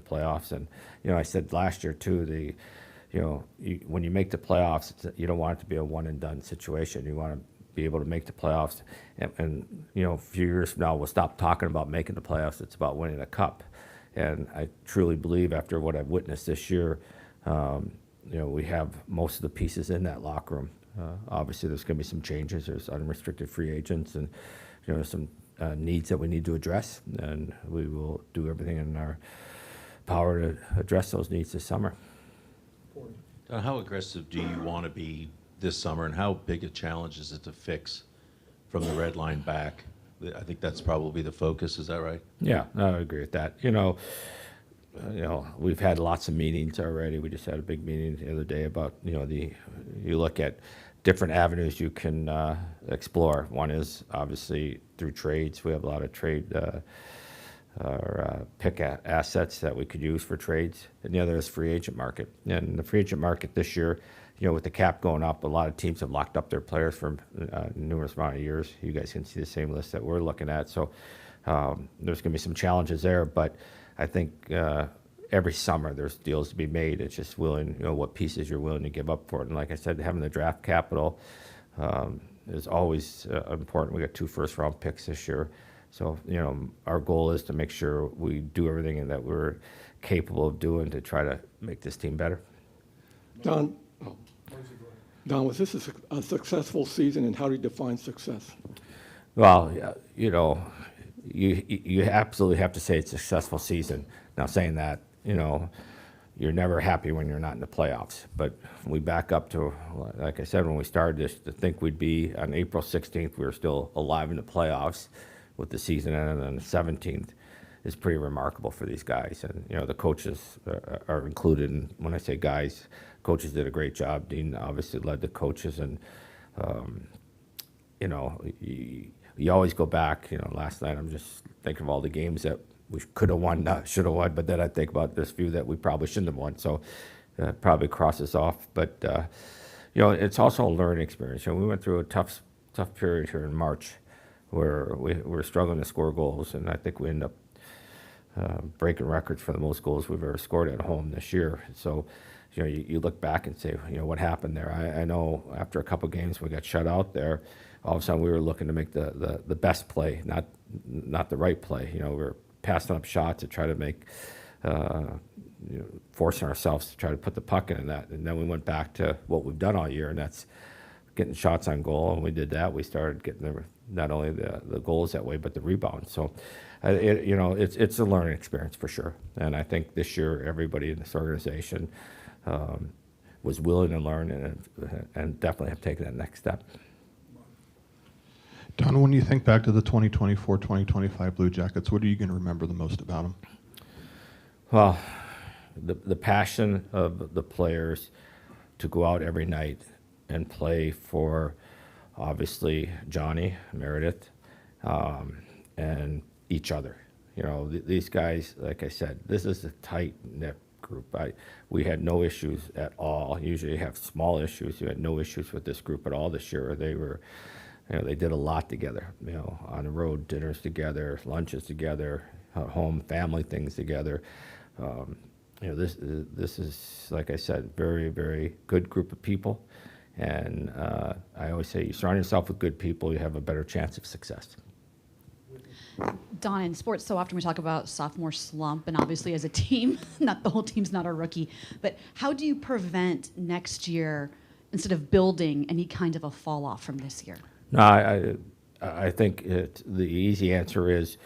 playoffs. And, I said last year too, when you make the playoffs, you don't want it to be a one-and-done situation. You want to be able to make the playoffs. And a few years from now, we'll stop talking about making the playoffs. It's about winning a cup. And I truly believe after what I've witnessed this year, we have most of the pieces in that locker room. Obviously, there's going to be some changes. There's unrestricted free agents and, some needs that we need to address. And we will do everything in our power to address those needs this summer. How aggressive do you want to be this summer, and how big a challenge is it to fix from the red line back? I think that's probably the focus. Is that right? Yeah, I agree with that. We've had lots of meetings already. We just had a big meeting the other day about, you look at different avenues you can explore. One is obviously through trades. We have a lot of trade or pick assets that we could use for trades. And the other is free agent market. And the free agent market this year, with the cap going up, a lot of teams have locked up their players for numerous amount of years. You guys can see the same list that we're looking at. So there's going to be some challenges there. But I think every summer there's deals to be made. It's just willing, what pieces you're willing to give up for it. And like I said, having the draft capital is always important. We got 2 first-round picks this year. So, our goal is to make sure we do everything that we're capable of doing to try to make this team better. Don, was this a successful season, and how do you define success? Well, you absolutely have to say it's a successful season. Now, saying that, you're never happy when you're not in the playoffs. But we back up to, like I said, when we started this, to think we'd be on April 16th, we were still alive in the playoffs with the season ending on the 17th is pretty remarkable for these guys. And, the coaches are included. And when I say guys, coaches did a great job. Dean obviously led the coaches. And, you always go back. Last night I'm just thinking of all the games that we could have won, not should have won. But then I think about this few that we probably shouldn't have won. So probably crosses off. But, it's also a learning experience. We went through a tough period here in March where we were struggling to score goals, and I think we ended up breaking records for the most goals we've ever scored at home this year. So, you look back and say, what happened there? I know after a couple games we got shut out there. All of a sudden we were looking to make the best play, not the right play. We were passing up shots to try to make, forcing ourselves to try to put the puck in that. And then we went back to what we've done all year, and that's getting shots on goal. And we did that. We started getting not only the goals that way, but the rebounds. So, it's a learning experience for sure. And I think this year everybody in this organization was willing to learn and definitely have taken that next step. Don, when you think back to the 2024-2025 Blue Jackets, what are you going to remember the most about them? Well, the passion of the players to go out every night and play for, obviously, Johnny, Meredith, and each other. These guys, like I said, this is a tight-knit group. We had no issues at all. Usually you have small issues. You had no issues with this group at all this year. They were, they did a lot together, on the road, dinners together, lunches together, home family things together. This is, like I said, very, very good group of people. And I always say, you surround yourself with good people, you have a better chance of success. Don, in sports, so often we talk about sophomore slump, and obviously as a team, not the whole team's not a rookie, but how do you prevent next year, instead of building, any kind of a fall off from this year? No, I think the easy answer is,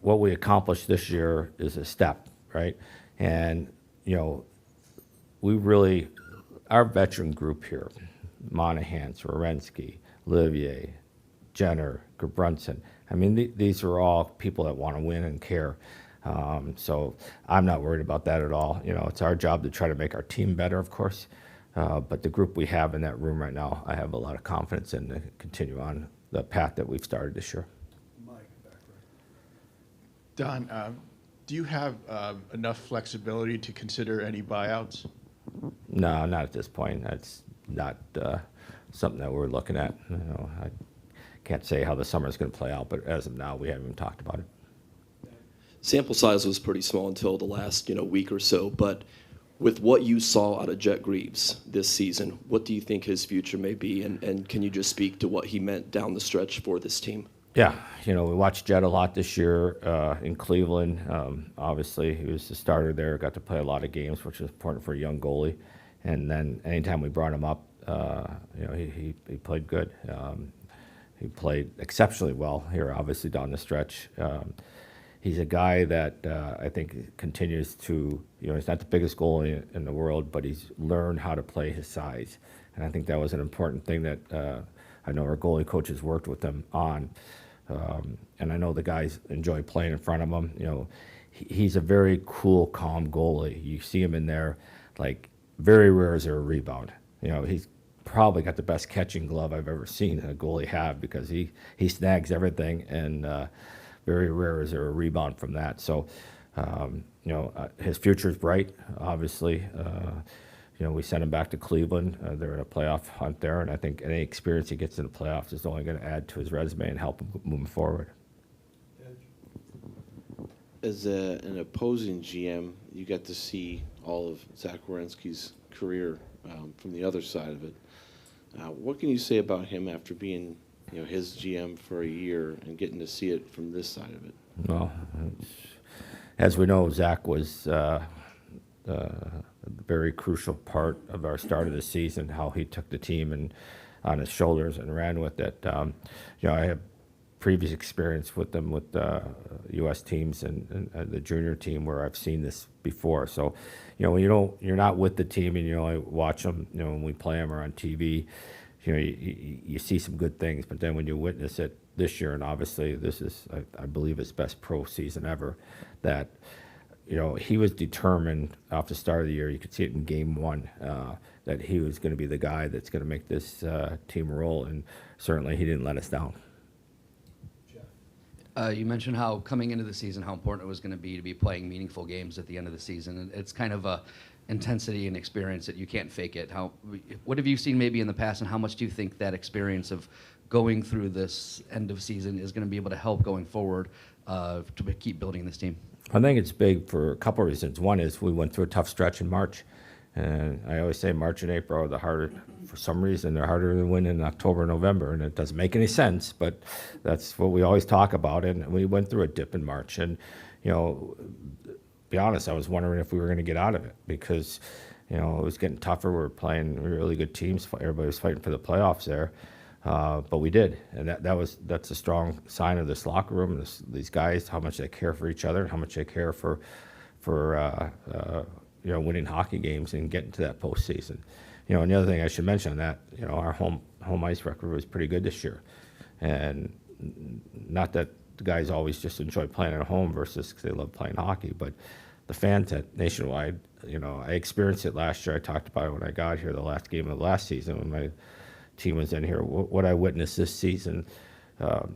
what we accomplished this year is a step, right? And, we really, our veteran group here, Monahan, Sorensky, Olivier, Jenner, Gerbrunson, I mean, these are all people that want to win and care. So I'm not worried about that at all. It's our job to try to make our team better, of course. But the group we have in that room right now, I have a lot of confidence in to continue on the path that we've started this year. Don, do you have enough flexibility to consider any buyouts? No, not at this point. That's not something that we're looking at. I can't say how the summer is going to play out, but as of now, we haven't even talked about it. sample size was pretty small until the last week or so, but with what you saw out of Jet Greaves this season, what do you think his future may be, and can you just speak to what he meant down the stretch for this team? Yeah, we watched Jet a lot this year in Cleveland. Obviously, he was the starter there, got to play a lot of games, which is important for a young goalie. And then anytime we brought him up, he played good. He played exceptionally well here, obviously, down the stretch. He's a guy that I think continues to, he's not the biggest goalie in the world, but he's learned how to play his size. And I think that was an important thing that I know our goalie coaches worked with him on. And I know the guys enjoy playing in front of him. He's a very cool, calm goalie. You see him in there, like, very rare is there a rebound. He's probably got the best catching glove I've ever seen a goalie have, because he snags everything, and very rare is there a rebound from that. So, his future is bright, obviously. We sent him back to Cleveland. They're in a playoff hunt there, and I think any experience he gets in the playoffs is only going to add to his resume and help him moving forward. As an opposing GM, you get to see all of Zach Werenski's career from the other side of it. What can you say about him after being his GM for a year and getting to see it from this side of it? Well, as we know, Zach was a very crucial part of our start of the season, how he took the team and on his shoulders and ran with it. I have previous experience with them with U.S. teams and the junior team where I've seen this before. So, when you're not with the team and you only watch them, when we play them or on TV, you see some good things. But then when you witness it this year, and obviously this is, I believe, his best pro season ever, that he was determined off the start of the year. You could see it in game one, that he was going to be the guy that's going to make this team roll, and certainly he didn't let us down. You mentioned how coming into the season, how important it was going to be playing meaningful games at the end of the season. And it's kind of a intensity and experience that you can't fake it. What have you seen maybe in the past, and how much do you think that experience of going through this end of season is going to be able to help going forward to keep building this team? I think it's big for a couple of reasons. One is we went through a tough stretch in March, and I always say March and April are the harder. For some reason, they're harder to win in October and November, and it doesn't make any sense, but that's what we always talk about. And we went through a dip in March, and be honest, I was wondering if we were going to get out of it, because it was getting tougher. We were playing really good teams. Everybody was fighting for the playoffs there. But we did, and that's a strong sign of this locker room, these guys, how much they care for each other, how much they care for winning hockey games and getting to that postseason. And the other thing I should mention that our home ice record was pretty good this year, and not that the guys always just enjoy playing at home versus because they love playing hockey, but the fans at Nationwide, I experienced it last year. I talked about it when I got here, the last game of the last season when my team was in here. What I witnessed this season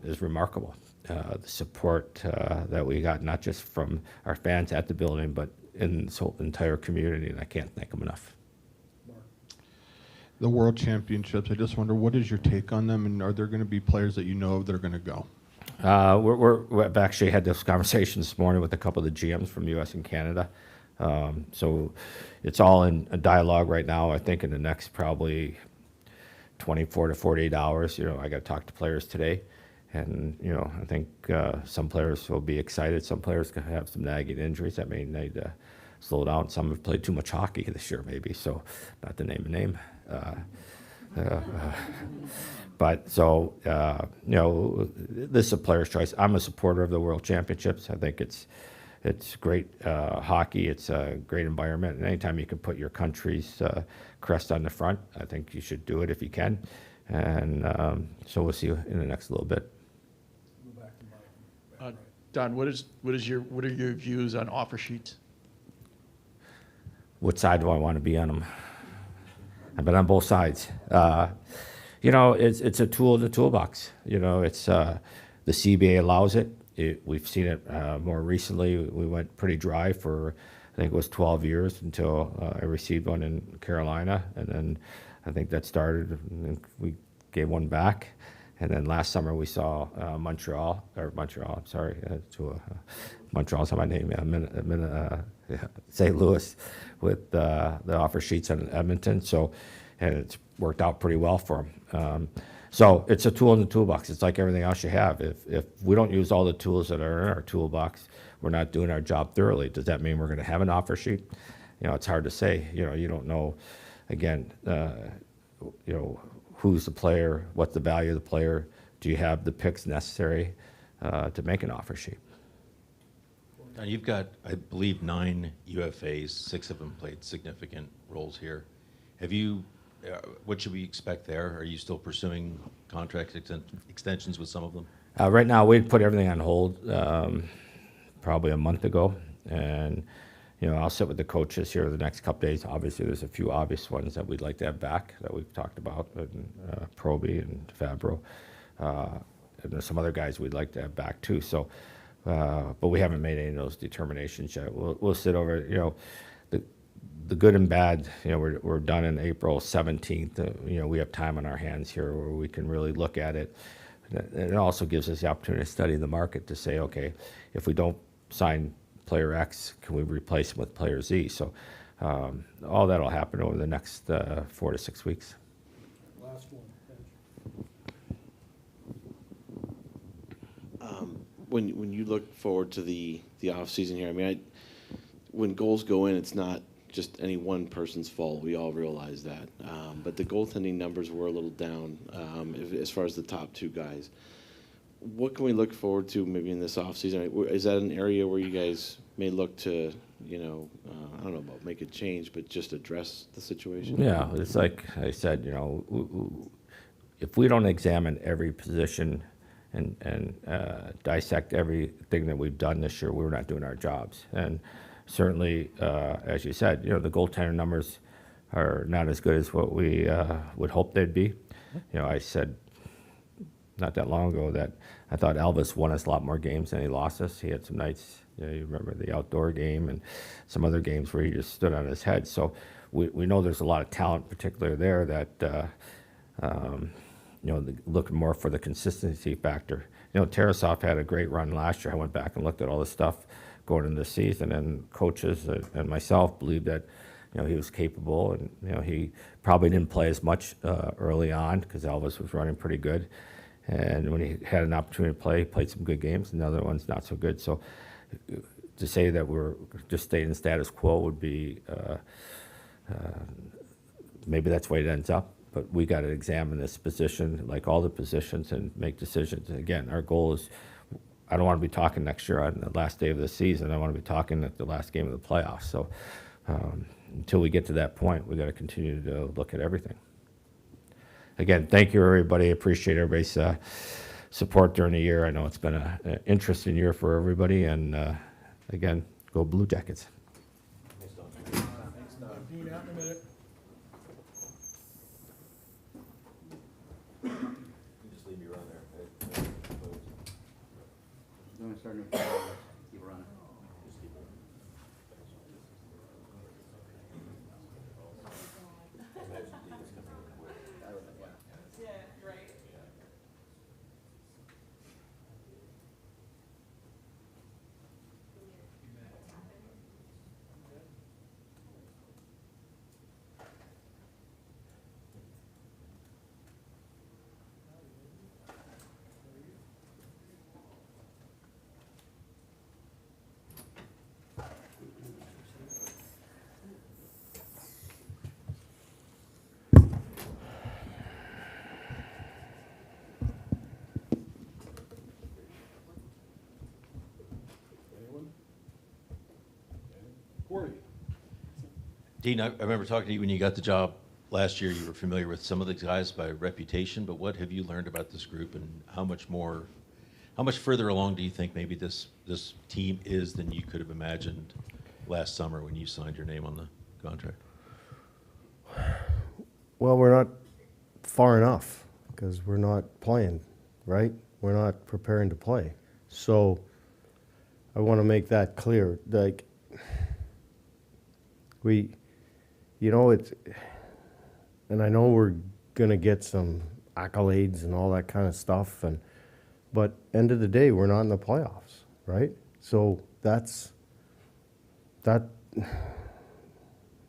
is remarkable. The support that we got, not just from our fans at the building, but in the entire community, and I can't thank them enough. The World Championships, I just wonder, what is your take on them, and are there going to be players that that are going to go? We've actually had this conversation this morning with a couple of the GMs from U.S. and Canada. So it's all in a dialogue right now. I think in the next probably 24 to 48 hours, I got to talk to players today. And, I think some players will be excited. Some players can have some nagging injuries that may need to slow down. Some have played too much hockey this year, maybe, so not to name a name. But so, this is a player's choice. I'm a supporter of the World Championships. I think it's great hockey. It's a great environment. And anytime you can put your country's crest on the front, I think you should do it if you can. And so we'll see you in the next little bit. Don, what are your views on offer sheets? What side do I want to be on them? I've been on both sides. It's a tool in the toolbox. It's the CBA allows it. We've seen it more recently. We went pretty dry for, I think it was 12 years until I received one in Carolina, and then I think that started, and we gave one back, And then last summer we saw Montreal, Montreal's on my name, St. Louis with the offer sheets on Edmonton. So, and it's worked out pretty well for them. So it's a tool in the toolbox. It's like everything else you have. If we don't use all the tools that are in our toolbox, we're not doing our job thoroughly. Does that mean we're going to have an offer sheet? It's hard to say. You don't know, again, who's the player, what's the value of the player, do you have the picks necessary to make an offer sheet? Now, you've got, I believe, 9 UFAs, 6 of them played significant roles here. Have you, what should we expect there? Are you still pursuing contract extensions with some of them? Right now, we'd put everything on hold probably a month ago, and I'll sit with the coaches here the next couple days. Obviously, there's a few obvious ones that we'd like to have back that we've talked about, Proby and Fabro. And there's some other guys we'd like to have back too. So, but we haven't made any of those determinations yet. We'll sit over. The good and bad. We're done in April 17th. We have time on our hands here where we can really look at it. And it also gives us the opportunity to study the market to say, okay, if we don't sign player X, can we replace him with player Z? So all that'll happen over the next 4 to 6 weeks. Last one. When you look forward to the off season here, I mean, when goals go in, it's not just any one person's fault. We all realize that. But the goaltending numbers were a little down as far as the top 2 guys. What can we look forward to maybe in this offseason? Is that an area where you guys may look to, I don't know about make a change, but just address the situation? Yeah, it's like I said, if we don't examine every position and dissect everything that we've done this year, we're not doing our jobs. And certainly, as you said, the goaltender numbers are not as good as what we would hope they'd be. I said not that long ago that I thought Elvis won us a lot more games than he lost us. He had some nights, you remember the outdoor game and some other games where he just stood on his head. So we know there's a lot of talent, particularly there, that looking more for the consistency factor. Tarasov had a great run last year. I went back and looked at all the stuff going into the season, and coaches and myself believed that he was capable, and he probably didn't play as much early on because Elvis was running pretty good. And when he had an opportunity to play, he played some good games, and the other ones not so good. So to say that we're just staying in status quo would be, maybe that's the way it ends up. But we got to examine this position, like all the positions, and make decisions. Again, our goal is, I don't want to be talking next year on the last day of the season. I want to be talking at the last game of the playoffs. So until we get to that point, we got to continue to look at everything. Again, thank you, everybody. Appreciate everybody's support during the year. I know it's been an interesting year for everybody. And again, go Blue Jackets. Dean, out in a minute. Just leave me around there. You want to start keep running? Corey. Dean, I remember talking to you when you got the job last year. You were familiar with some of the guys by reputation, but what have you learned about this group, and how much further along do you think maybe this team is than you could have imagined last summer when you signed your name on the contract? Well, we're not far enough because we're not playing, right? We're not preparing to play. So I want to make that clear. Like, it's, and I know we're going to get some accolades and all that kind of stuff. But end of the day, we're not in the playoffs, right? So that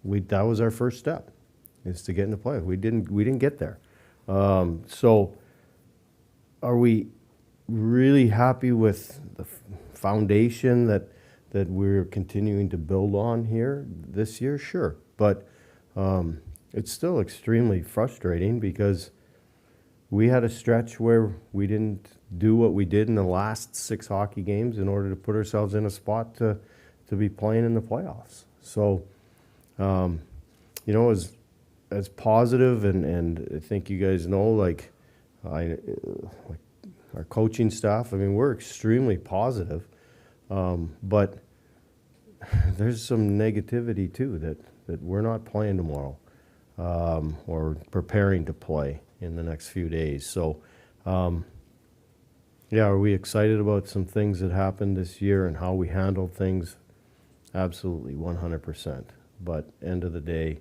was our first step, is to get in the playoffs. We didn't get there. So are we really happy with the foundation that we're continuing to build on here this year? Sure. But it's still extremely frustrating because we had a stretch where we didn't do what we did in the last 6 hockey games in order to put ourselves in a spot to be playing in the playoffs. So, you know, as positive, and I think you guys know, like our coaching staff, I mean, we're extremely positive, but there's some negativity too, that we're not playing tomorrow, or preparing to play in the next few days. So, yeah, are we excited about some things that happened this year and how we handled things? Absolutely, 100%. But end of the day,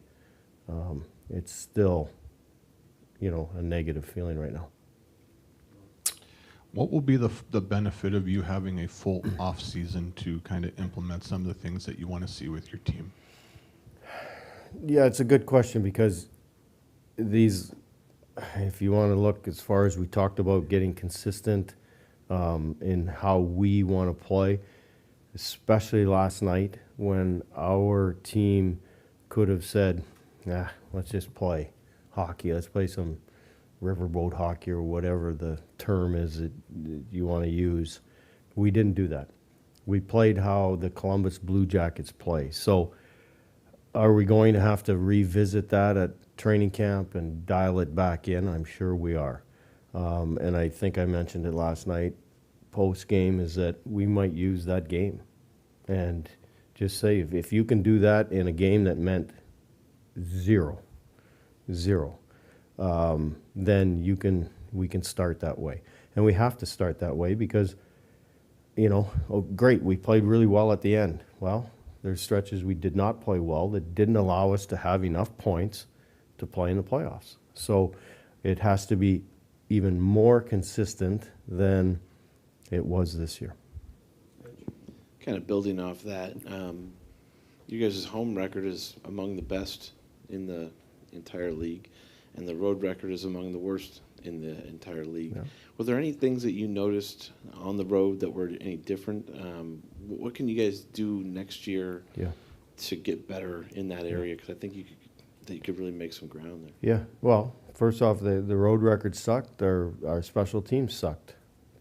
it's still, you know, a negative feeling right now. What will be the benefit of you having a full off season to kind of implement some of the things that you want to see with your team? Yeah, it's a good question because these, if you want to look as far as we talked about getting consistent in how we want to play, especially last night when our team could have said, nah, let's just play hockey. Let's play some riverboat hockey or whatever the term is that you want to use. We didn't do that. We played how the Columbus Blue Jackets play. So are we going to have to revisit that at training camp and dial it back in? I'm sure we are. And I think I mentioned it last night, post-game, is that we might use that game. And just say, if you can do that in a game that meant zero, then we can start that way. And we have to start that way because, you know, oh, great, we played really well at the end. Well, there's stretches we did not play well that didn't allow us to have enough points to play in the playoffs. So it has to be even more consistent than it was this year. Kind of building off that, you guys' home record is among the best in the entire league, and the road record is among the worst in the entire league. Yeah. Were there any things that you noticed on the road that were any different? What can you guys do next year to get better in that area? Because I think you could really make some ground there. Yeah, well, first off, the road record sucked. Our special teams sucked.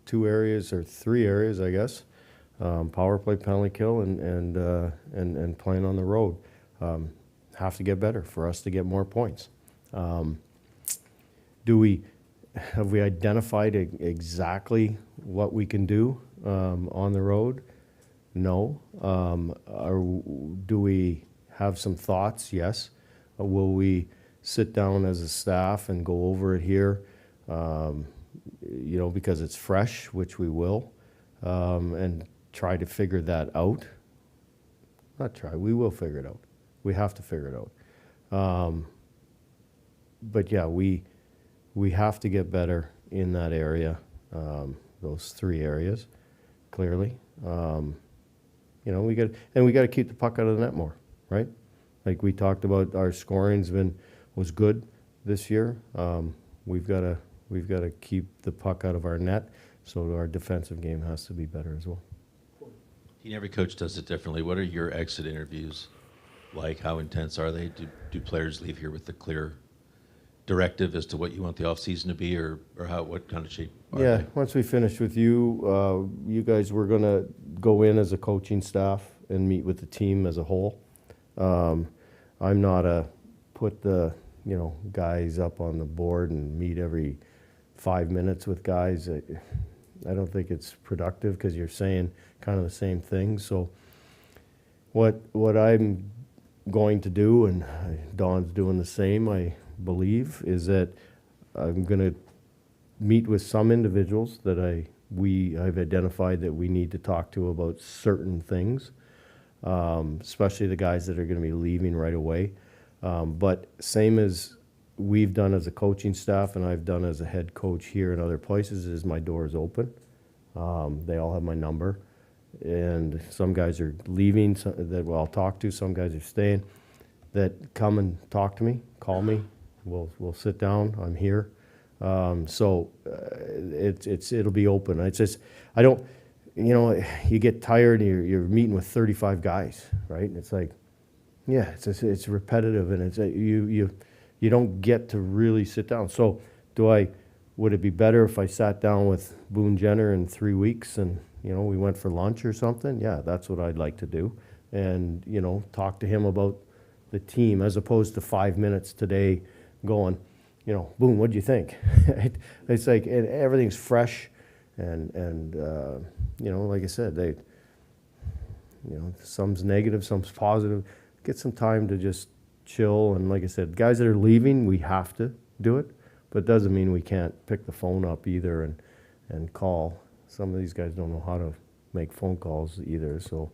2 areas or 3 areas, I guess. Power play, penalty kill, and playing on the road. Have to get better for us to get more points. Have we identified exactly what we can do on the road? No. Do we have some thoughts? Yes. Will we sit down as a staff and go over it here? You know, because it's fresh, which we will, and try to figure that out. Not try, we will figure it out. We have to figure it out. But yeah, we have to get better in that area, those 3 areas, clearly. You know, we got to keep the puck out of the net more, right? Like we talked about, our scoring's was good this year. We've got to keep the puck out of our net, so our defensive game has to be better as well. Every coach does it differently. What are your exit interviews like? How intense are they? Do players leave here with a clear directive as to what you want the offseason to be, or what kind of shape are they? Once we finish with you, you guys were going to go in as a coaching staff and meet with the team as a whole. I'm not put the guys up on the board and meet every 5 minutes with guys. I don't think it's productive because you're saying kind of the same thing. So what I'm going to do, and Don's doing the same, I believe, is that I'm going to meet with some individuals that I've identified that we need to talk to about certain things, especially the guys that are going to be leaving right away. But same as we've done as a coaching staff and I've done as a head coach here and other places is my door is open. They all have my number, and some guys are leaving that I'll talk to. Some guys are staying. That come and talk to me, call me. We'll sit down. I'm here. It'll be open. It's just I don't. You know, you get tired and you're meeting with 35 guys, right? And it's like, yeah, it's repetitive, and it's you don't get to really sit down. So would it be better if I sat down with Boone Jenner in 3 weeks and, you know, we went for lunch or something? Yeah, that's what I'd like to do. And, you know, talk to him about the team as opposed to 5 minutes today going, you know, Boone, what'd you think? It's like everything's fresh and you know, like I said, you know, some's negative, some's positive. Get some time to just chill. And like I said, guys that are leaving, we have to do it. But it doesn't mean we can't pick the phone up either and call. Some of these guys don't know how to make phone calls either, so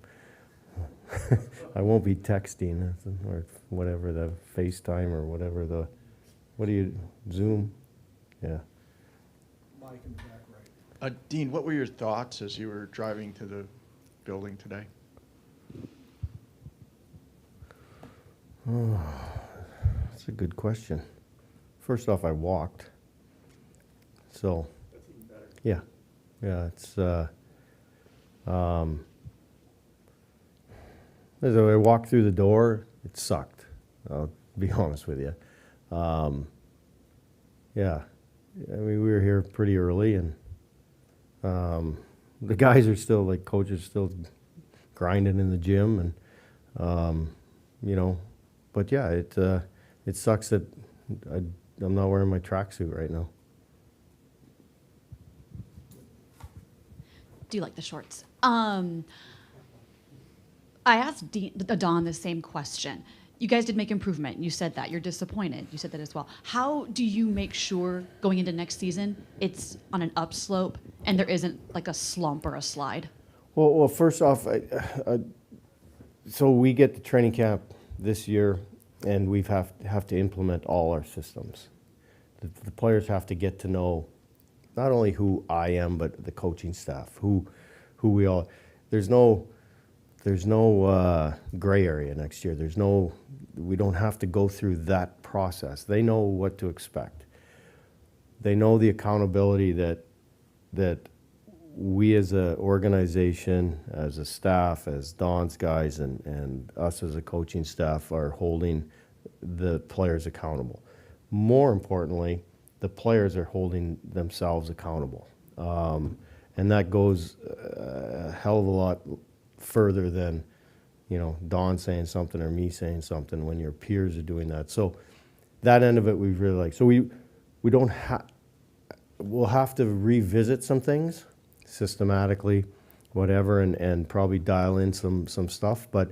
I won't be texting or whatever, the FaceTime or whatever Zoom? Yeah. Mike in the back right. Dean, what were your thoughts as you were driving to the building today? Oh, that's a good question. First off, I walked. So, yeah, it's, as I walked through the door, it sucked. I'll be honest with you. Yeah, I mean, we were here pretty early, and the guys are still, like, coaches still grinding in the gym, and, you know, but yeah, it sucks that I'm not wearing my tracksuit right now. Do you like the shorts? I asked Don the same question. You guys did make improvement. You said that. You're disappointed. You said that as well. How do you make sure going into next season it's on an upslope and there isn't like a slump or a slide? Well, first off, so we get to training camp this year, and we have to implement all our systems. The players have to get to know not only who I am, but the coaching staff, who we all. There's no gray area next year. We don't have to go through that process. They know what to expect. They know the accountability that we as an organization, as a staff, as Don's guys, and us as a coaching staff are holding the players accountable. More importantly, the players are holding themselves accountable. And that goes a hell of a lot further than, you know, Don saying something or me saying something when your peers are doing that. So that end of it we really like. So we'll have to revisit some things systematically, whatever, and probably dial in some stuff, but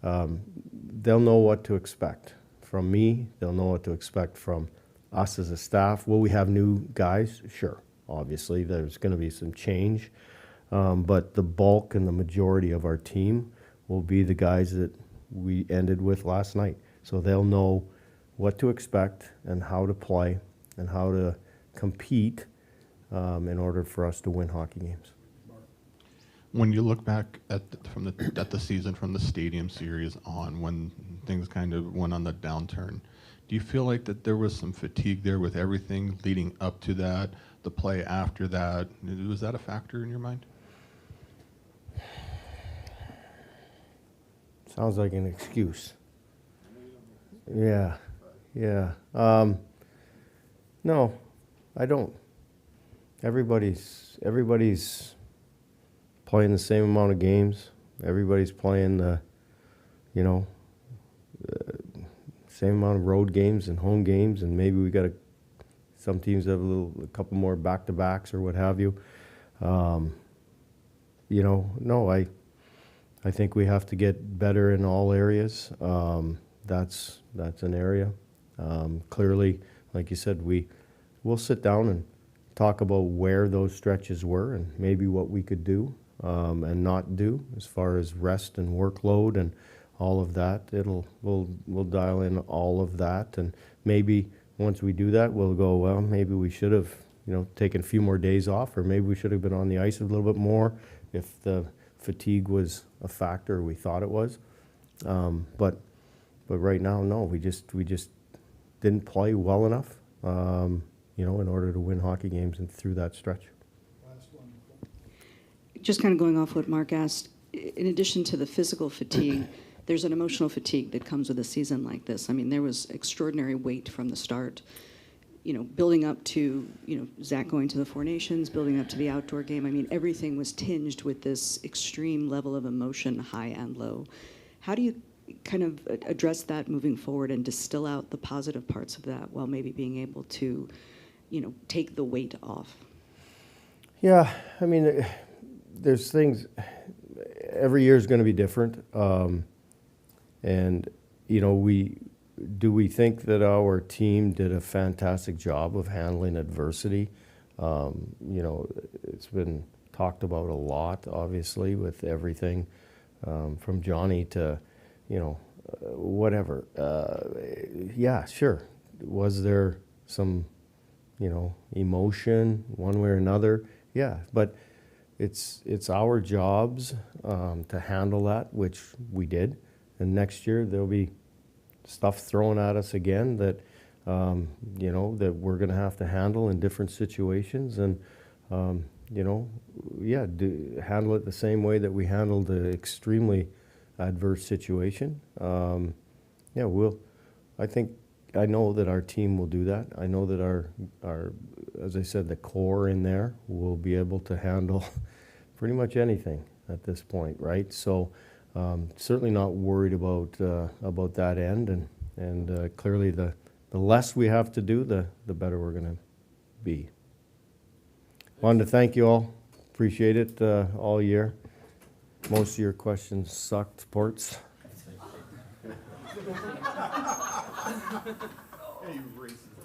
they'll know what to expect from me. They'll know what to expect from us as a staff. Will we have new guys? Sure. Obviously, there's going to be some change, but the bulk and the majority of our team will be the guys that we ended with last night. So they'll know what to expect and how to play and how to compete in order for us to win hockey games. When you look back at the season from the Stadium Series on, when things kind of went on the downturn, do you feel like that there was some fatigue there with everything leading up to that, the play after that? Was that a factor in your mind? Sounds like an excuse. Yeah. No, I don't. Everybody's playing the same amount of games. Everybody's playing the, same amount of road games and home games, and maybe we got some teams have a couple more back-to-backs or what have you. No, I think we have to get better in all areas. That's an area. Clearly, like you said, we'll sit down and talk about where those stretches were and maybe what we could do and not do as far as rest and workload and all of that. We'll dial in all of that, and maybe once we do that, we'll go, well, maybe we should have, taken a few more days off, or maybe we should have been on the ice a little bit more if the fatigue was a factor, we thought it was. But right now, no, we just didn't play well enough, in order to win hockey games and through that stretch. Just kind of going off what Mark asked, in addition to the physical fatigue, there's an emotional fatigue that comes with a season like this. I mean, there was extraordinary weight from the start, building up to, Zach going to the Four Nations, building up to the outdoor game. I mean, everything was tinged with this extreme level of emotion, high and low. How do you kind of address that moving forward and distill out the positive parts of that while maybe being able to, take the weight off? Yeah, I mean, there's things, every year is going to be different. And, we think that our team did a fantastic job of handling adversity. It's been talked about a lot, obviously, with everything from Johnny to, whatever. Yeah, sure. Was there some, emotion one way or another? Yeah, but it's our jobs to handle that, which we did. And next year there'll be stuff thrown at us again that, that we're going to have to handle in different situations. And, handle it the same way that we handled the extremely adverse situation. I know that our team will do that. I know that our, as I said, the core in there will be able to handle pretty much anything at this point, right? So certainly not worried about that end, and clearly the less we have to do, the better we're going to be. Wanted to thank you all. Appreciate it all year. Most of your questions sucked, Ports. Hey, you racist.